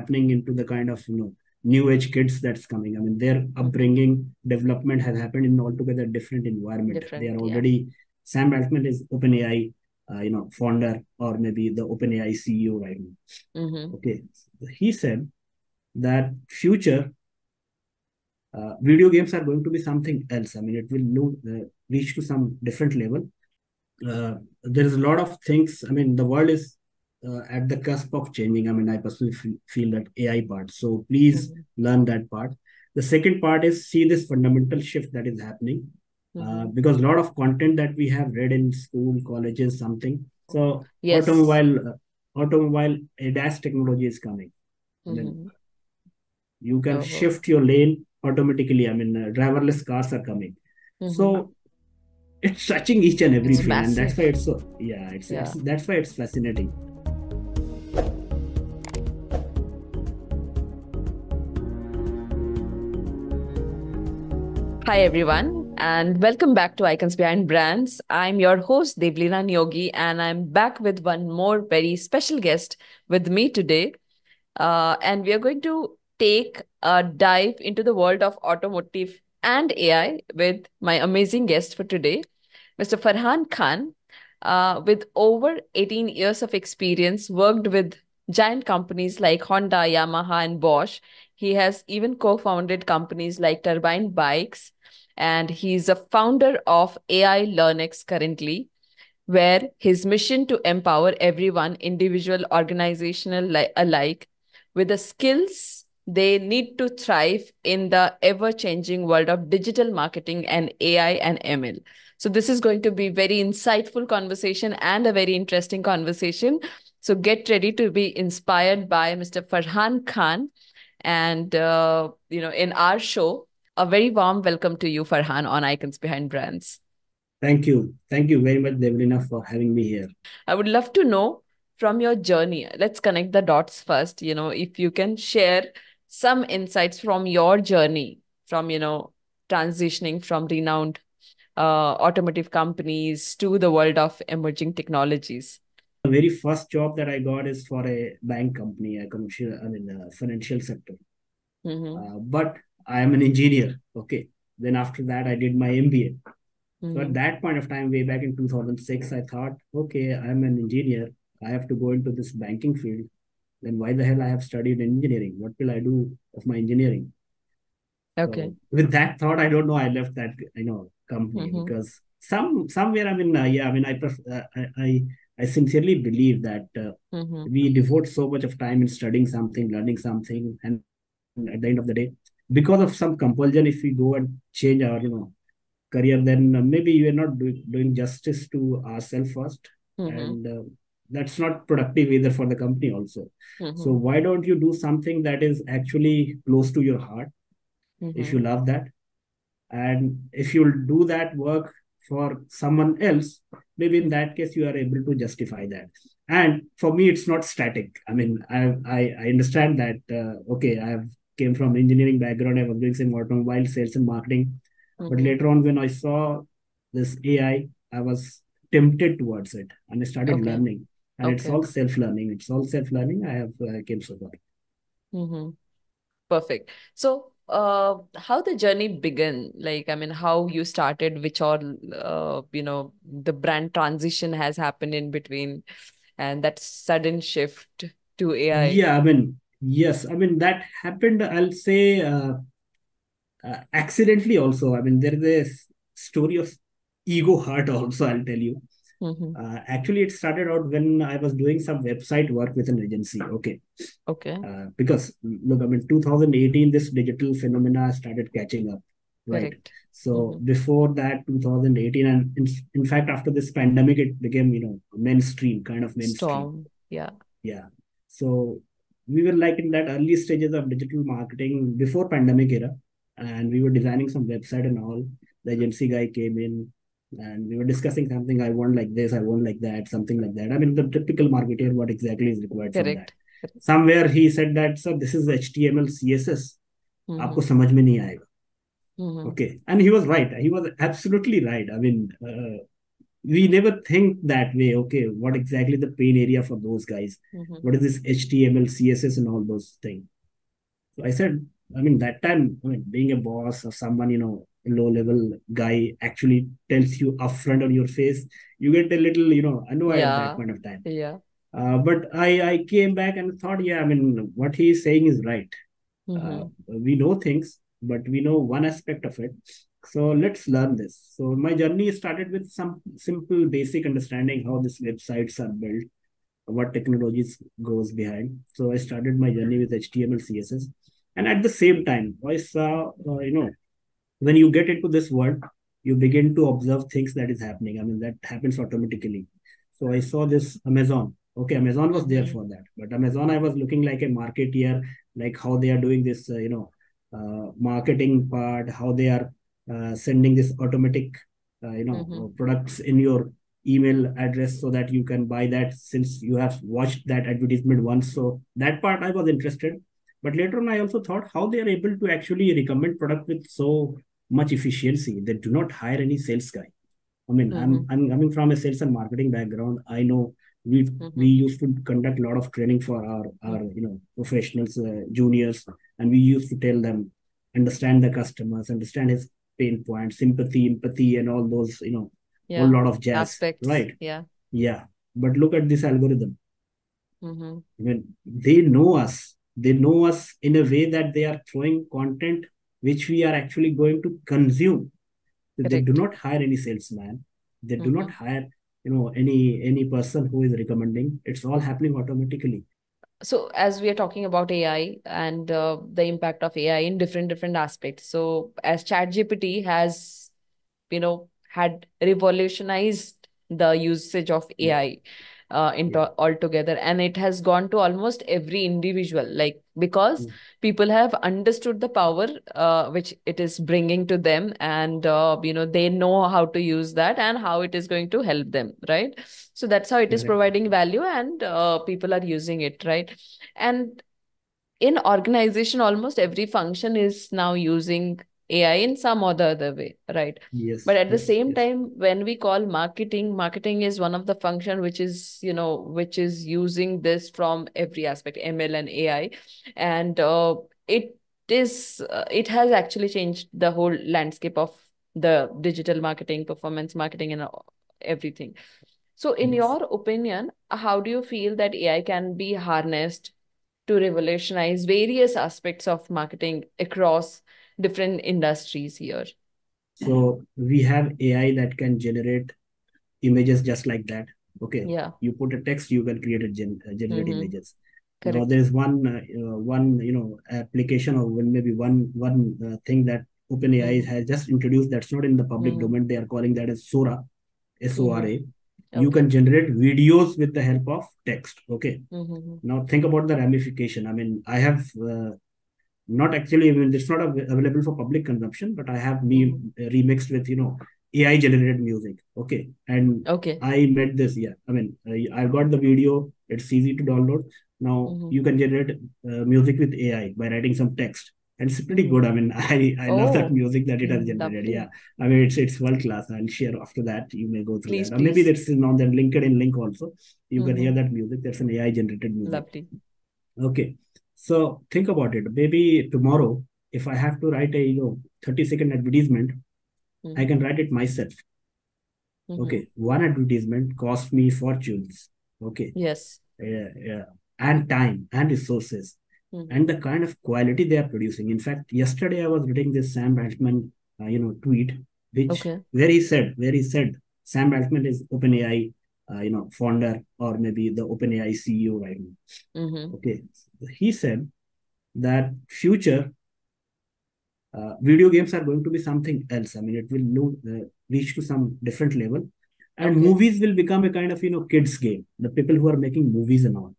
happening into the kind of new age kids that's coming. I mean, their upbringing development has happened in altogether different environment. They are Different, yeah. already Sam Altman is OpenAI, founder, or maybe the OpenAI CEO right now. Mm-hmm. Okay, he said that future video games are going to be something else. I mean, it will reach to some different level. There is a lot of things. I mean, the world is at the cusp of changing. I mean, I personally feel that AI part. So please Mm-hmm. learn that part. The second part is see this fundamental shift that is happening. Mm-hmm. Because a lot of content that we have read in school, colleges, something. So Yes. automobile ADAS technology is coming. I mean, Mm-hmm. you can Oh. shift your lane automatically. I mean, driverless cars are coming. Mm-hmm. So it's touching each and every It's field, and that's why massive. it's so, yeah, it's Yeah. that's why it's fascinating. Hi, everyone, and welcome back to Icons Behind Brands. I'm your host, Devleena Neogi, and I'm back with one more very special guest with me today. And we are going to take a dive into the world of automotive and AI with my amazing guest for today, Mr. Farhan Khan. With over 18 years of experience, worked with giant companies like Honda, Yamaha, and Bosch. He has even co founded companies like Turbine Bikes, and he's a founder of AI LearnX currently, where his mission to empower everyone, individual, organizational alike, with the skills they need to thrive in the ever changing world of digital marketing and AI and ML. So this is going to be very insightful conversation and a very interesting conversation. So get ready to be inspired by Mr. Farhan Khan. And in our show, a very warm welcome to you, Farhan, on Icons Behind Brands. Thank you very much, Devlina, for having me here. I would love to know from your journey. Let's connect the dots first. If you can share some insights from your journey from, transitioning from renowned automotive companies to the world of emerging technologies. The very first job that I got is for a bank company, a commercial, I mean, financial sector. Mm-hmm. But I am an engineer. Okay. Then after that, I did my MBA. So at Mm-hmm. that point of time, way back in 2006, I thought, okay, I'm an engineer. I have to go into this banking field. Then why the hell I have studied engineering? What will I do of my engineering? Okay. So with that thought, I don't know. I left that company Mm-hmm. because somewhere, I mean, yeah, I mean, I sincerely believe that Mm-hmm. we devote so much of time in studying something, learning something, and at the end of the day, because of some compulsion, if we go and change our career, then maybe we are not doing justice to ourselves first, Mm-hmm. and that's not productive either for the company also. So Mm-hmm. why don't you do something that is actually close to your heart if Mm-hmm. you love that, and if you'll do that work for someone else, maybe in that case you are able to justify that. And for me, it's not static. I mean, I understand that okay, I have came from engineering background. I was doing some automobile sales and marketing, but Mm-hmm. later on when I saw this AI, I was tempted towards it and I started Okay. learning. And it's Okay. all self-learning. It's all self-learning. I have came so far. Mm-hmm. Perfect. So, how the journey began? Like, I mean, how you started, which all, the brand transition has happened in between, and that sudden shift to AI. Yeah, I mean, yes, I mean that happened. I'll say accidentally also. I mean, there is a story of ego hurt also. I'll tell you. Mm-hmm. Actually, it started out when I was doing some website work with an agency. Okay, Okay. because look, I mean, 2018, this digital phenomena started catching up, right? Correct. So Mm-hmm. before that, 2018, and in fact, after this pandemic, it became mainstream, kind of mainstream. Storm. Yeah. Yeah. So we were like in that early stages of digital marketing before pandemic era, and we were designing some website and all. The agency guy came in, and we were discussing something. I want like this, I want like that, something like that. I mean, the typical marketer, what exactly is required from that. Correct. Correct. Somewhere he said that, sir, this is HTML, CSS. आपको Mm-hmm. समझ में नहीं आएगा. Mm-hmm. Okay, and he was right. He was absolutely right. I mean, we never think that way. Okay, what exactly the pain area for those guys? Mm-hmm. What is this HTML, CSS, and all those things? So I said, I mean, that time, I mean, being a boss or someone, a low level guy actually tells you upfront on your face, you get a little, annoyed at that Yeah. point of time. Yeah. But I came back and thought, yeah, I mean, what he is saying is right. Mm-hmm. We know things, but we know one aspect of it. So let's learn this. So my journey started with some simple, basic understanding how these websites are built, what technologies goes behind. So I started my journey with HTML, CSS, and at the same time, I saw, when you get into this world, you begin to observe things that is happening. I mean, that happens automatically. So I saw this Amazon. Okay, Amazon was there Mm-hmm. for that, but Amazon, I was looking like a marketeer, like how they are doing this, marketing part, how they are sending this automatic, Mm-hmm. products in your email address so that you can buy that since you have watched that advertisement once. So that part I was interested. But later on, I also thought how they are able to actually recommend product with so much efficiency. They do not hire any sales guy. I mean, Mm-hmm. I'm coming from a sales and marketing background. I know we Mm-hmm. used to conduct a lot of training for our professionals, juniors, and we used to tell them understand the customers, understand his pain points, sympathy, empathy, and all those whole Yeah. lot of jazz, Aspects. right? Yeah. Yeah, but look at this algorithm. Mm-hmm. I mean, they know us. They know us in a way that they are throwing content which we are actually going to consume. They do Correct. not hire any salesman. They do not Mm-hmm. hire any person who is recommending. It's all happening automatically. So as we are talking about AI and the impact of AI in different aspects, so as ChatGPT has, had revolutionized the usage of Yeah, AI into yeah. altogether, and it has gone to almost every individual, like because people have understood the power which it is bringing to them, and they know how to use that and how it is going to help them, right? So that's how it is Exactly. providing value, and people are using it, right? And in organization, almost every function is now using AI in some or the other way, right? But Yes, at the yes, same yes. time, when we call marketing is one of the function which is, which is using this from every aspect, ML and AI. And it it has actually changed the whole landscape of the digital marketing, performance marketing, and everything. So in Yes. your opinion, how do you feel that AI can be harnessed to revolutionize various aspects of marketing across different industries here? So we have AI that can generate images just like that. Okay, Yeah. you put a text, you can create a generate Mm-hmm. images. Now Correct. there is one application, or maybe one thing that OpenAI Mm-hmm. has just introduced that's not in the public Mm-hmm. domain. They are calling that as Sora, Mm-hmm. SORA. You Okay. can generate videos with the help of text. Okay. Mm-hmm. Now think about the ramification. I mean, I have not actually, I mean, it's not available for public consumption, but I have me Mm-hmm. remixed with AI generated music. Okay, and Okay. I made this. Yeah, I mean, I got the video. It's easy to download. Now Mm-hmm. you can generate music with AI by writing some text, and it's pretty Mm-hmm. good. I mean, I love that Oh, music that it has generated. Yeah, lovely. I mean, it's world class. I'll share after that. You may go through Please, that, or maybe please. that's on the LinkedIn link also. You can Mm-hmm. hear that music. That's an AI generated music. Lovely. Okay. So think about it. Maybe tomorrow, if I have to write a 30-second advertisement, I Mm-hmm. can write it myself. Mm-hmm. Okay. One advertisement cost me fortunes. Okay. Yes. Yeah, yeah. And time and resources Mm-hmm. and the kind of quality they are producing. In fact, yesterday I was reading this Sam Altman, tweet, which Okay. where he said Sam Altman is OpenAI, founder, or maybe the OpenAI CEO right now. Mm-hmm. Okay. He said that future video games are going to be something else. I mean, it will reach to some different level, and Okay. movies will become a kind of kids game. The people who are making movies and all.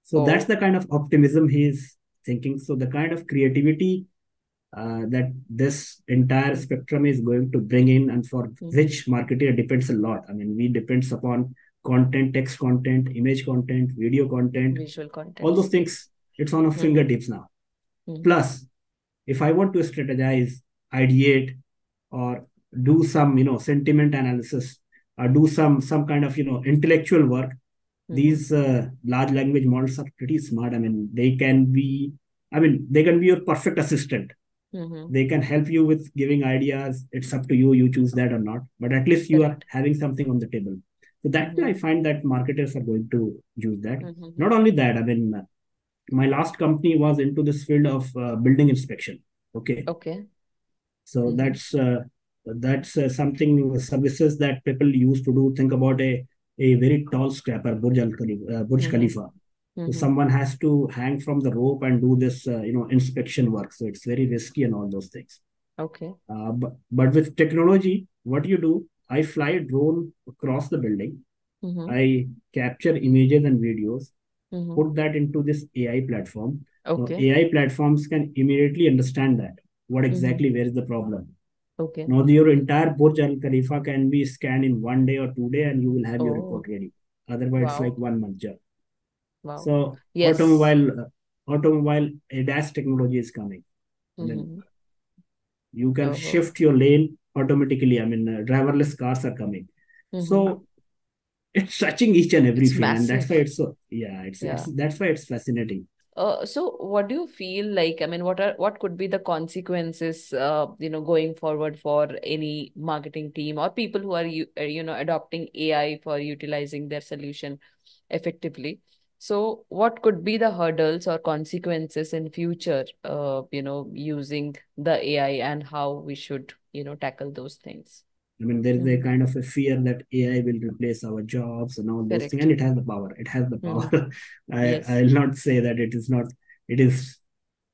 So that's Oh. the kind of optimism he is thinking. So the kind of creativity that this entire spectrum is going to bring in, and for Mm-hmm. which marketer depends a lot. I mean, we depends upon content, text content, image content, video content, Visual all those contents. things. It's on our Mm-hmm. fingertips now. Mm-hmm. Plus, if I want to strategize, ideate, or do some sentiment analysis, do some kind of intellectual work. Mm-hmm. These large language models are pretty smart. I mean, they can be your perfect assistant. Mm-hmm. They can help you with giving ideas. It's up to you, you choose that or not, but at least you are Correct. having something on the table. So that way I Mm-hmm. find that marketers are going to use that. Mm-hmm. Not only that, I mean, my last company was into this field of building inspection. Okay, Okay. so Mm-hmm. that's something services that people used to do. Think about a very tall scrapper, Burj Mm-hmm. Khalifa. So Mm-hmm. someone has to hang from the rope and do this inspection work. So it's very risky and all those things. Okay. But with technology, what you do, I fly a drone across the building. Mm-hmm. I capture images and videos, Mm-hmm. put that into this AI platform. Now, Okay. AI platforms can immediately understand that what Mm-hmm. exactly where is the problem. Okay. Now, your entire Burj Al Khalifa can be scanned in 1 day or 2 day, and you will have your report Oh, ready. Otherwise, it's like wow. 1 month job. Wow. So, Yes. automobile ADAS technology is coming. I mean, Mm-hmm. you can Oh, shift your lane automatically. I mean, driverless cars are coming. mm-hmm. So it's touching each and every It's field, and that's why massive. it's so, yeah, it's Yeah. that's why it's fascinating. So what do you feel like? I mean, what could be the consequences, going forward for any marketing team or people who are adopting AI for utilizing their solution effectively? So what could be the hurdles or consequences in future, using the AI, and how we should, tackle those things? I mean, there is a Mm-hmm. kind of a fear that AI will replace our jobs and all those things, Correct. and it has the power. It has the Mm-hmm. power. Yes. I'll not say that it is not. It is.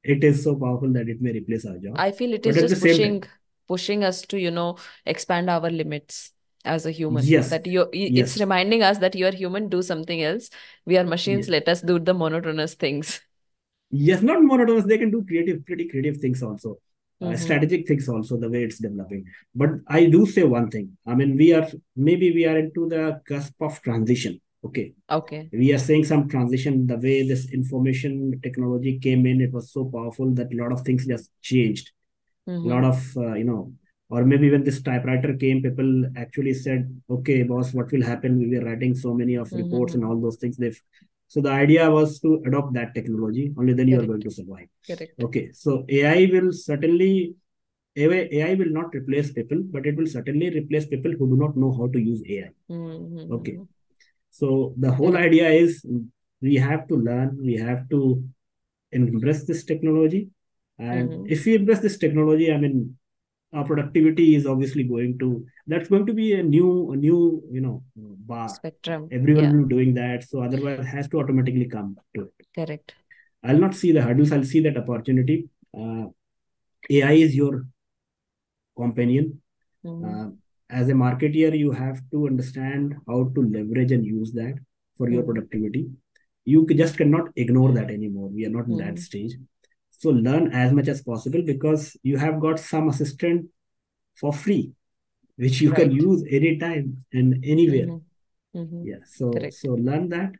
It is so powerful that it may replace our I jobs. feel it But is at the just same time, pushing us to, expand our limits as a human. yes, That it's yes, reminding us that you are human, do something else. We are machines, yes, let us do the monotonous things. yes. Not monotonous. They can do pretty creative things also, Mm-hmm. strategic things also. The way it's developing. But I do say one thing. I mean, we are into the cusp of transition. Okay, Okay. we are seeing some transition. The way this information technology came in, it was so powerful that a lot of things just changed. A lot Mm-hmm. of or maybe when this typewriter came, people actually said, okay boss, what will happen, we were writing so many of reports and Mm-hmm. all those things. They've So the idea was to adopt that technology, only then you are going Correct. to survive. Correct. Okay, so AI will not replace people, but it will certainly replace people who do not know how to use AI. Okay, Mm-hmm. so the whole Correct. idea is we have to learn, we have to embrace this technology. And Mm-hmm. if we embrace this technology, I mean, our productivity is obviously that's going to be a new bar. Spectrum. Everyone Yeah. will be doing that. So otherwise, it has to automatically come to it. Correct. I'll not see the hurdles. I'll see that opportunity. AI is your companion. Mm-hmm. Uh, as a marketeer, you have to understand how to leverage and use that for your Mm-hmm. productivity. You just cannot ignore that anymore. We are not in that Mm-hmm. stage. So learn as much as possible, because you have got some assistant for free, which you can Right. use anytime and anywhere. Mm-hmm. Mm-hmm. Yeah. So Correct. so learn that.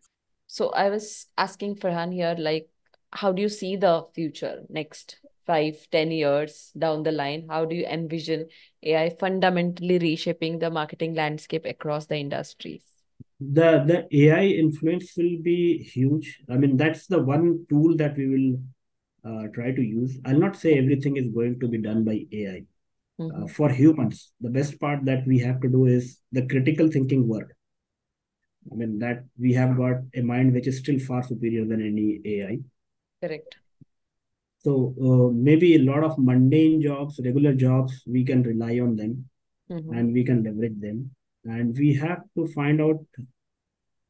So I was asking Farhan here, like, how do you see the future next 5, 10 years down the line? How do you envision AI fundamentally reshaping the marketing landscape across the industries? The AI influence will be huge. I mean, that's the one tool that we will try to use. I'll not say everything is going to be done by AI. Mm-hmm. For humans, the best part that we have to do is the critical thinking work. I mean, that we have got a mind which is still far superior than any AI. Correct. So maybe a lot of mundane jobs, regular jobs, we can rely on them Mm-hmm. and we can leverage them. And we have to find out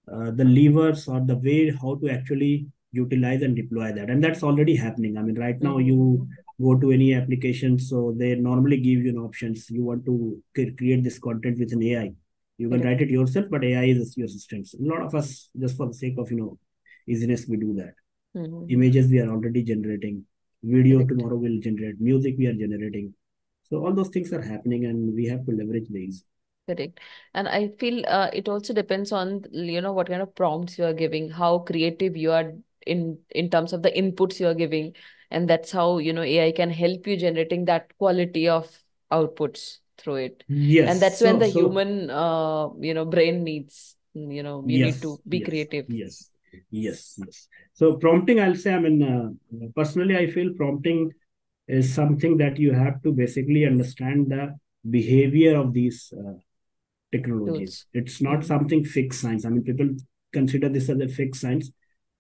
the levers or the way how to actually utilize and deploy that. And that's already happening. I mean, right now you Mm-hmm. go to any application, so they normally give you an options. You want to create this content with an AI. You can write Correct. it yourself, but AI is your assistant. So a lot of us, just for the sake of easiness, we do that. Mm-hmm. Images we are already generating. Video Correct. tomorrow will generate. Music we are generating. So all those things are happening, and we have to leverage these. Correct. And I feel it also depends on, what kind of prompts you are giving, how creative you are in terms of the inputs you are giving. And that's how, AI can help you generating that quality of outputs through it. And Yes. that's when So the so human, brain needs, you need yes, to be yes, creative. yes, yes, yes. So prompting, I'll say, I mean, personally, I feel prompting is something that you have to basically understand the behavior of these technologies. Tools. It's not Mm-hmm. something fixed science. I mean, people consider this as a fixed science,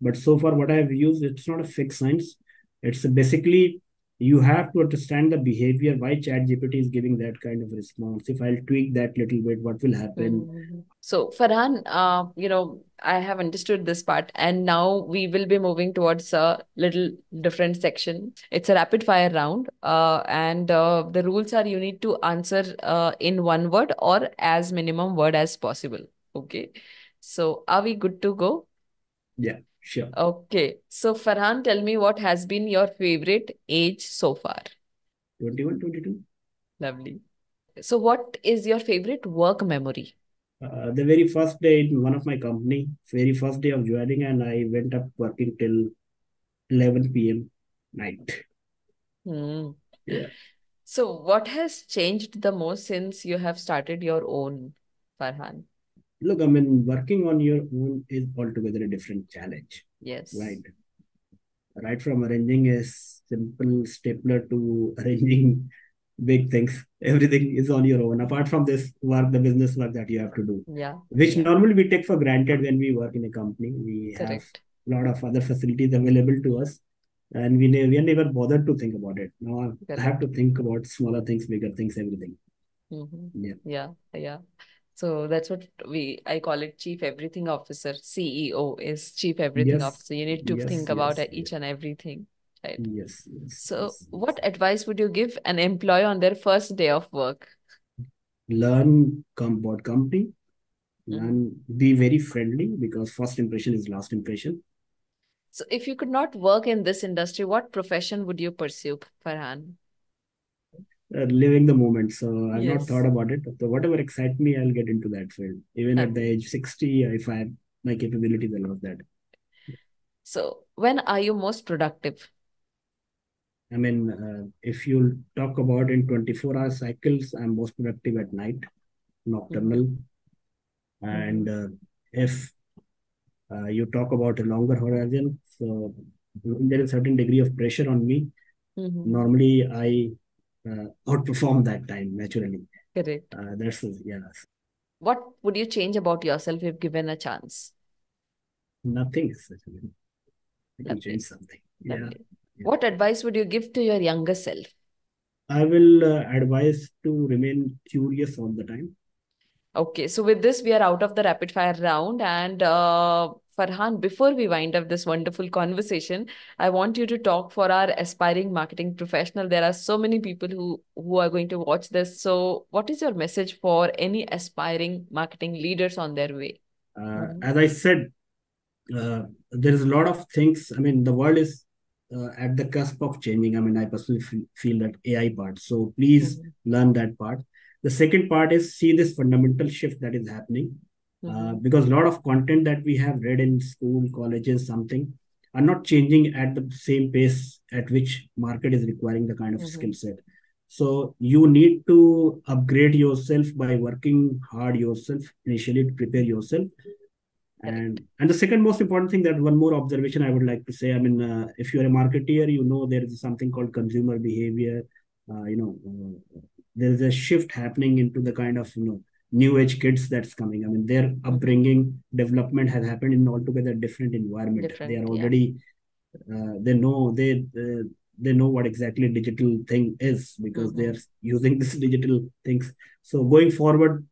but so far what I've used, it's not a fixed science. It's basically you have to understand the behavior, why ChatGPT is giving that kind of response. If I'll tweak that little bit, what will happen? Mm-hmm. So, Farhan, I have understood this part, and now we will be moving towards a little different section. It's a rapid fire round, and the rules are you need to answer in one word or as minimum word as possible. Okay. So, are we good to go? Yeah, sure. Okay. So, Farhan, tell me what has been your favorite age so far? 21, 22. Lovely. So, what is your favorite work memory? The very first day in one of my company, very first day of joining, and I went up working till 11 p.m. night. Hmm. Yeah. So, what has changed the most since you have started your own, Farhan? Look, I mean, working on your own is altogether a different challenge, Yes. right? Right from arranging a simple stapler to arranging big things, everything is on your own. Apart from this work, the business work that you have to do, Yeah. which Yeah. normally we take for granted when we work in a company. We have Correct. a lot of other facilities available to us, and we are never bothered to think about it. Now I have to Correct. think about smaller things, bigger things, everything. Mm-hmm. Yeah. Yeah. Yeah. So that's what I call it Chief Everything Officer. CEO is Chief Everything Yes. Officer. You need to Yes. think about Yes. each Yes. and everything, right? Yes. Yes. So, Yes. what Yes. advice would you give an employee on their first day of work? Learn about company. Mm-hmm. Learn. Be very friendly because first impression is last impression. So, if you could not work in this industry, what profession would you pursue, Farhan? Living the moment. So I've not Yes. thought about it. So whatever excites me, I'll get into that field. Even at the Lovely. age 60, if I have my capabilities allow that. So, when are you most productive? I mean, if you talk about in 24-hour cycles, I'm most productive at night, Mm-hmm. nocturnal. Mm-hmm. And if you talk about a longer horizon, so there is a certain degree of pressure on me. Mm-hmm. Normally, I outperform that time naturally. Correct. Yeah, What would you change about yourself if given a chance? nothing is to change Lovely. something. Yeah. Lovely. Yeah. What advice would you give to your younger self? I will advise to remain curious all the time. Okay, so with this, we are out of the rapid fire round. And Farhan, before we wind up this wonderful conversation, I want you to talk for our aspiring marketing professional. There are so many people who are going to watch this. So, what is your message for any aspiring marketing leaders on their way? Mhm. As I said, there is a lot of things. I mean, the world is at the cusp of changing. I mean, I personally feel that AI part. So please Mhm. learn that part. The second part is see this fundamental shift that is happening. Mhm. Because a lot of content that we have read in school, colleges, something are not changing at the same pace at which market is requiring the kind of skill Mhm. set. So you need to upgrade yourself by working hard yourself initially to prepare yourself, Correct. and the second most important thing, that one more observation I would like to say, I mean, if you're a marketeer, you know there is something called consumer behavior. There is a shift happening into the kind of new age kids that's coming. I mean, their Mhm. upbringing development has happened in altogether different environment. They are Different, yeah. already they know they know what exactly digital thing is because they are Mhm. using this digital things. So going forward,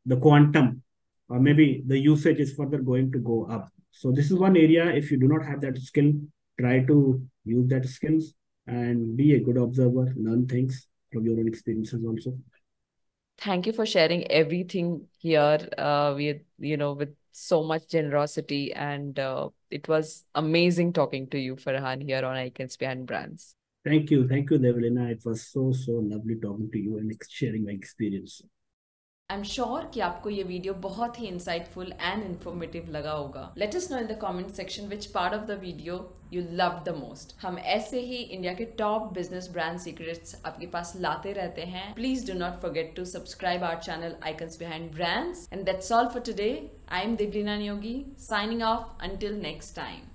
the quantum or maybe the usage is further going to go up. So this is one Mhm. area. If you do not have that skill, try to use that skills and be a good observer, learn things from your own experiences also. Thank you for sharing everything here with so much generosity. And it was amazing talking to you, Farhan, here on Icons Behind Brands. Thank you, Devleena. It was so lovely talking to you and sharing my experience. I'm sure कि आपको ये video बहुत ही insightful and informative लगा होगा. Let us know in the comment section which part of the video you loved the most. हम ऐसे ही India के top business brand secrets आपके पास लाते रहते हैं. Please do not forget to subscribe our channel Icons Behind Brands. And that's all for today. I'm Devleena Neogi signing off until next time.